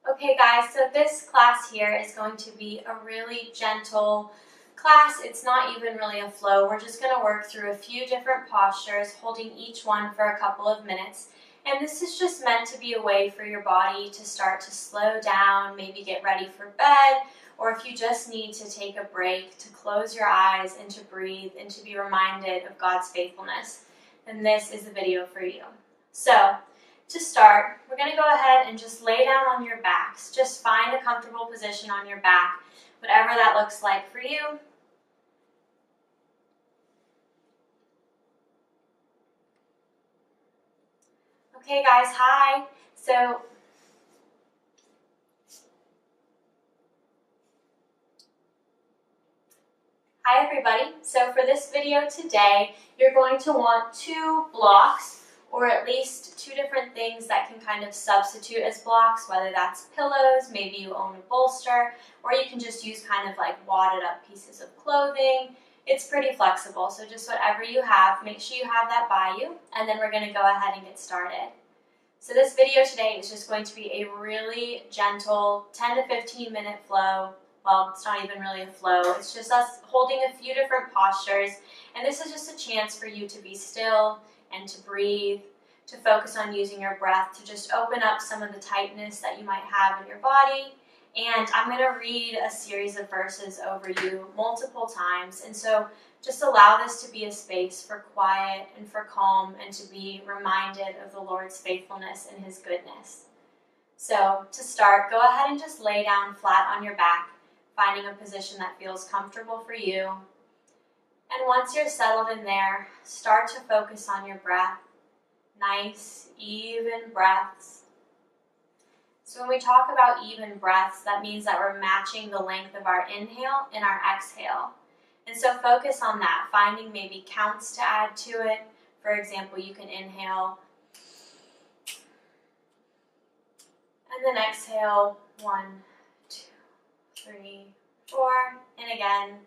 Okay guys, so this class here is going to be a really gentle class. It's not even really a flow. We're just going to work through a few different postures, holding each one for a couple of minutes. And this is just meant to be a way for your body to start to slow down, maybe get ready for bed, or if you just need to take a break, to close your eyes and to breathe and to be reminded of God's faithfulness, then this is the video for you. So, to start, we're going to go ahead and just lay down on your backs. Just find a comfortable position on your back, whatever that looks like for you. Okay guys, hi. Hi everybody. So for this video today, you're going to want 2 blocks, or at least 2 different things that can kind of substitute as blocks, whether that's pillows, maybe you own a bolster, or you can just use kind of like wadded up pieces of clothing. It's pretty flexible, so just whatever you have, make sure you have that by you, and then we're going to go ahead and get started. So this video today is just going to be a really gentle 10 to 15 minute flow. Well, it's not even really a flow, it's just us holding a few different postures, and this is just a chance for you to be still and to breathe, to focus on using your breath, to just open up some of the tightness that you might have in your body. And I'm going to read a series of verses over you multiple times, and so just allow this to be a space for quiet and for calm and to be reminded of the Lord's faithfulness and His goodness. So to start, go ahead and just lay down flat on your back, finding a position that feels comfortable for you. And once you're settled in there, start to focus on your breath. Nice, even breaths. So when we talk about even breaths, that means that we're matching the length of our inhale and our exhale. And so focus on that, finding maybe counts to add to it. For example, you can inhale and then exhale 1, 2, 3, 4, and again,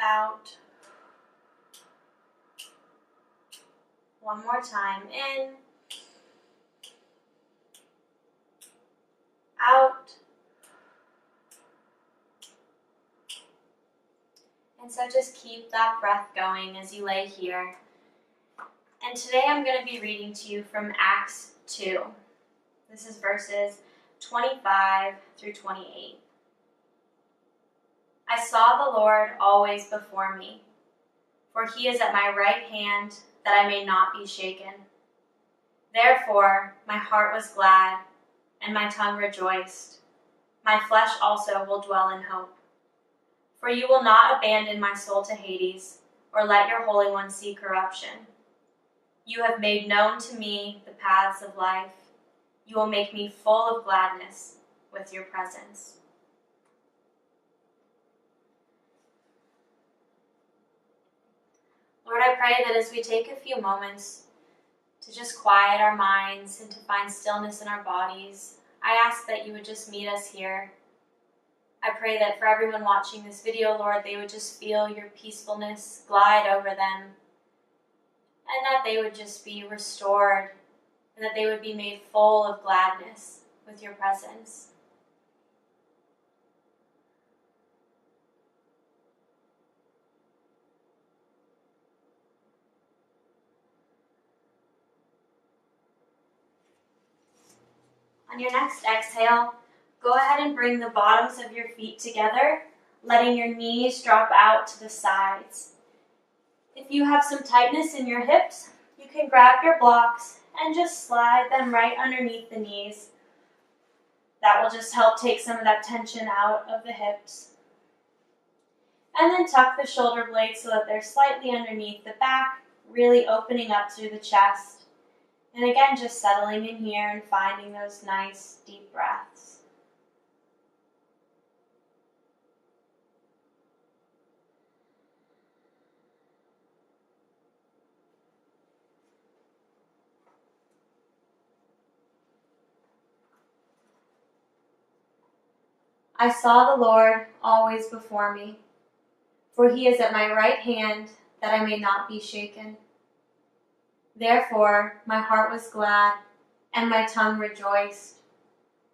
out. One more time, in, out. And so just keep that breath going as you lay here. And today I'm going to be reading to you from Acts 2. This is verses 25 through 28. I saw the Lord always before me, for He is at my right hand, that I may not be shaken. Therefore my heart was glad, and my tongue rejoiced. My flesh also will dwell in hope. For you will not abandon my soul to Hades, or let your Holy One see corruption. You have made known to me the paths of life. You will make me full of gladness with your presence. Lord, I pray that as we take a few moments to just quiet our minds and to find stillness in our bodies, I ask that you would just meet us here. I pray that for everyone watching this video, Lord, they would just feel your peacefulness glide over them, and that they would just be restored, and that they would be made full of gladness with your presence. On your next exhale, go ahead and bring the bottoms of your feet together, letting your knees drop out to the sides. If you have some tightness in your hips, you can grab your blocks and just slide them right underneath the knees. That will just help take some of that tension out of the hips. And then tuck the shoulder blades so that they're slightly underneath the back, really opening up through the chest. And again, just settling in here and finding those nice deep breaths. I saw the Lord always before me, for He is at my right hand, that I may not be shaken. Therefore my heart was glad, and my tongue rejoiced.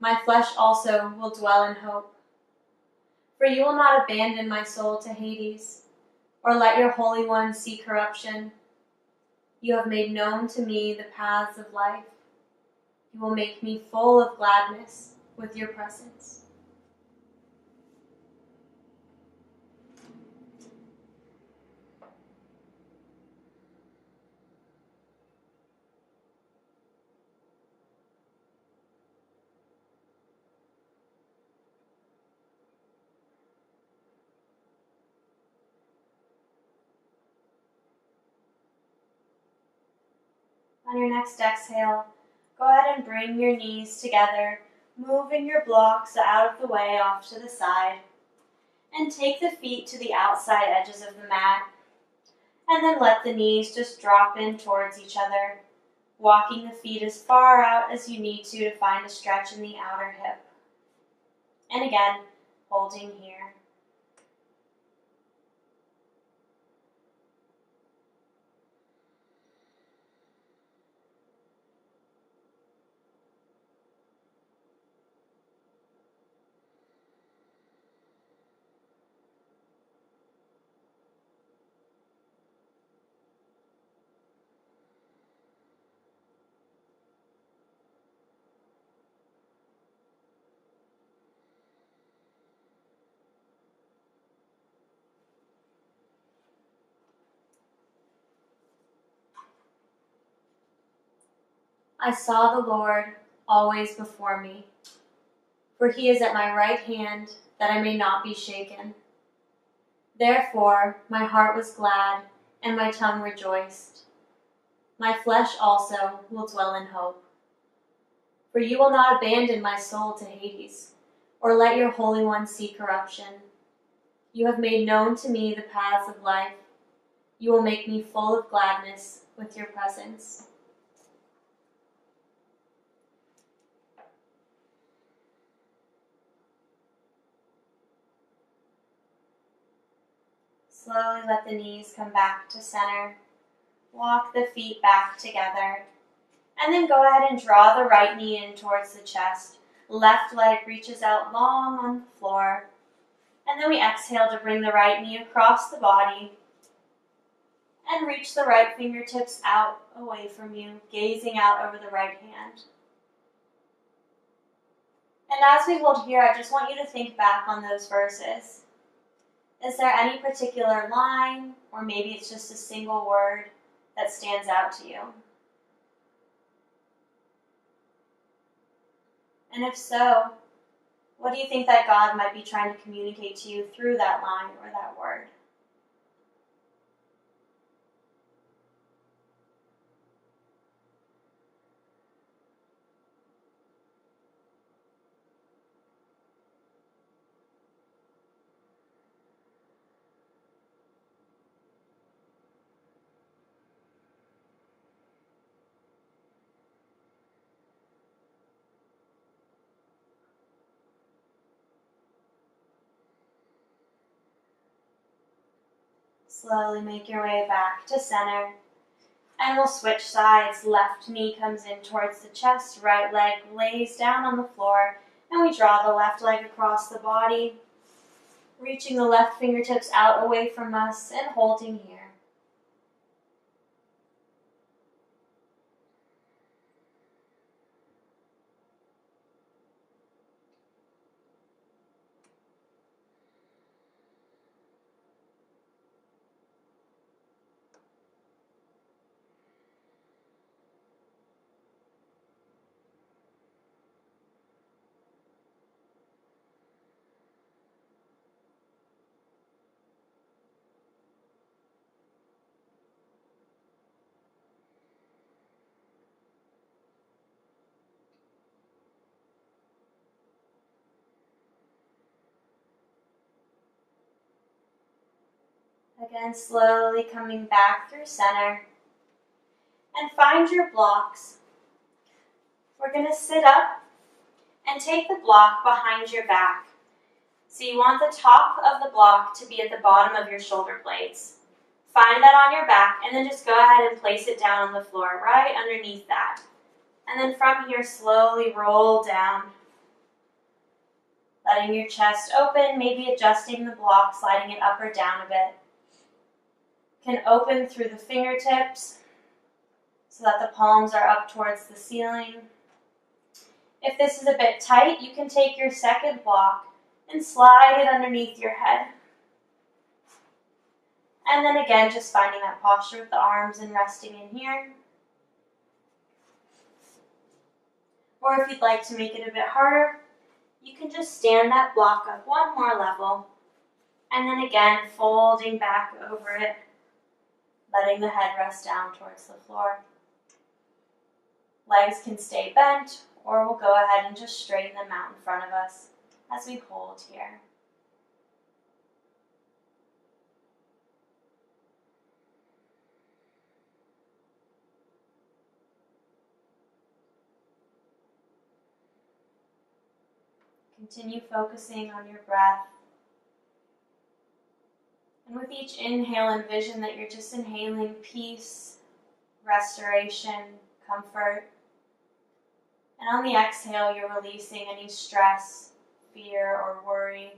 My flesh also will dwell in hope. For you will not abandon my soul to Hades, or let your Holy One see corruption. You have made known to me the paths of life. You will make me full of gladness with your presence. On your next exhale, go ahead and bring your knees together, moving your blocks out of the way off to the side. And take the feet to the outside edges of the mat. And then let the knees just drop in towards each other, walking the feet as far out as you need to find a stretch in the outer hip. And again, holding here. I saw the Lord always before me, for he is at my right hand, that I may not be shaken. Therefore my heart was glad, and my tongue rejoiced. My flesh also will dwell in hope. For you will not abandon my soul to Hades, or let your Holy One see corruption. You have made known to me the paths of life. You will make me full of gladness with your presence. Slowly let the knees come back to center. Walk the feet back together. And then go ahead and draw the right knee in towards the chest. Left leg reaches out long on the floor. And then we exhale to bring the right knee across the body. And reach the right fingertips out away from you, gazing out over the right hand. And as we hold here, I just want you to think back on those verses. Is there any particular line, or maybe it's just a single word that stands out to you? And if so, what do you think that God might be trying to communicate to you through that line or that word? Slowly make your way back to center. And we'll switch sides. Left knee comes in towards the chest, right leg lays down on the floor, and we draw the left leg across the body, reaching the left fingertips out away from us and holding here. Again, slowly coming back through center. And find your blocks. We're going to sit up and take the block behind your back. So you want the top of the block to be at the bottom of your shoulder blades. Find that on your back, and then just go ahead and place it down on the floor right underneath that. And then from here, slowly roll down, letting your chest open, maybe adjusting the block, sliding it up or down a bit. Can open through the fingertips so that the palms are up towards the ceiling. If this is a bit tight, you can take your second block and slide it underneath your head. And then again, just finding that posture with the arms and resting in here. Or if you'd like to make it a bit harder, you can just stand that block up one more level, and then again, folding back over it, letting the head rest down towards the floor. Legs can stay bent, or we'll go ahead and just straighten them out in front of us as we hold here. Continue focusing on your breath. And with each inhale, envision that you're just inhaling peace, restoration, comfort. And on the exhale, you're releasing any stress, fear, or worry.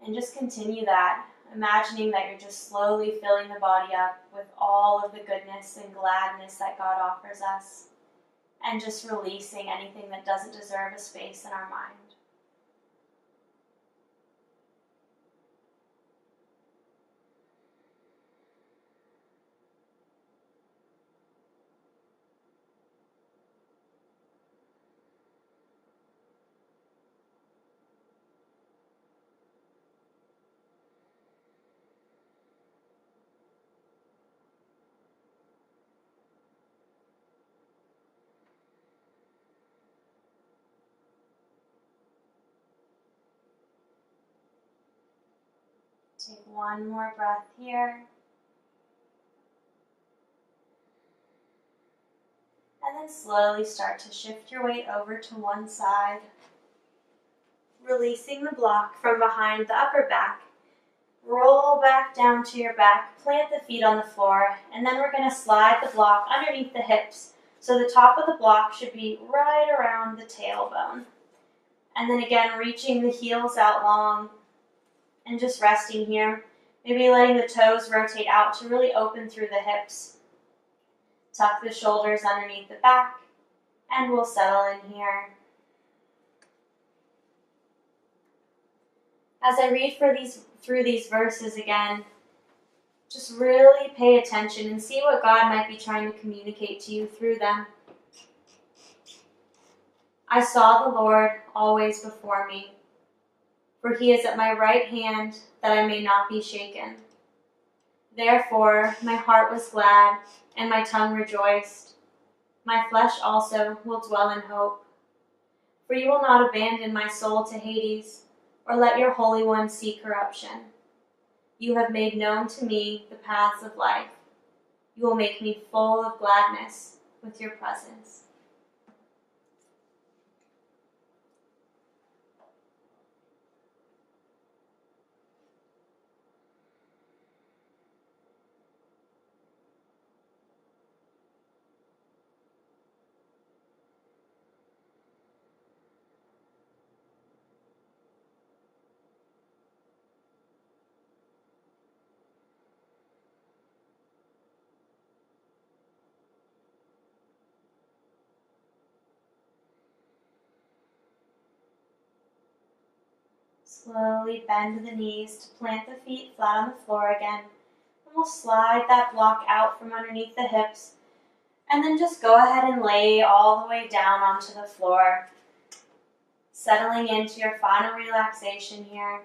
And just continue that, imagining that you're just slowly filling the body up with all of the goodness and gladness that God offers us. And just releasing anything that doesn't deserve a space in our mind. Take one more breath here. And then slowly start to shift your weight over to one side, releasing the block from behind the upper back. Roll back down to your back, plant the feet on the floor, and then we're going to slide the block underneath the hips. So the top of the block should be right around the tailbone. And then again, reaching the heels out long and just resting here. Maybe letting the toes rotate out to really open through the hips. Tuck the shoulders underneath the back, and we'll settle in here. As I read through these verses again, just really pay attention and see what God might be trying to communicate to you through them. I saw the Lord always before me, for he is at my right hand, that I may not be shaken. Therefore my heart was glad, and my tongue rejoiced. My flesh also will dwell in hope. For you will not abandon my soul to Hades, or let your Holy One see corruption. You have made known to me the paths of life. You will make me full of gladness with your presence. Slowly bend the knees to plant the feet flat on the floor again. And we'll slide that block out from underneath the hips. And then just go ahead and lay all the way down onto the floor. Settling into your final relaxation here.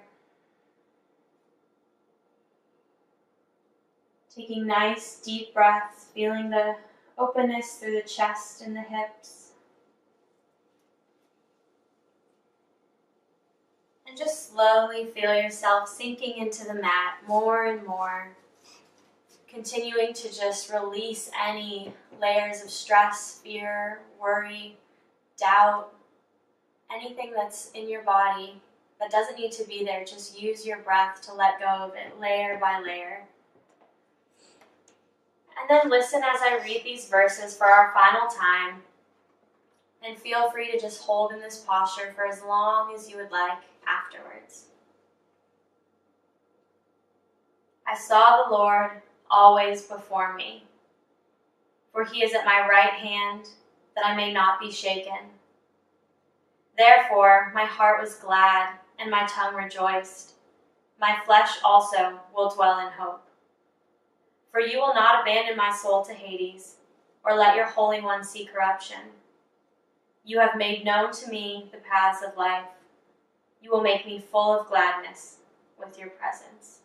Taking nice deep breaths, feeling the openness through the chest and the hips. And just slowly feel yourself sinking into the mat more and more. Continuing to just release any layers of stress, fear, worry, doubt, anything that's in your body that doesn't need to be there. Just use your breath to let go of it layer by layer. And then listen as I read these verses for our final time. And feel free to just hold in this posture for as long as you would like afterwards. I saw the Lord always before me, for he is at my right hand, that I may not be shaken. Therefore my heart was glad, and my tongue rejoiced. My flesh also will dwell in hope. For you will not abandon my soul to Hades, or let your Holy One see corruption. You have made known to me the paths of life. You will make me full of gladness with your presence.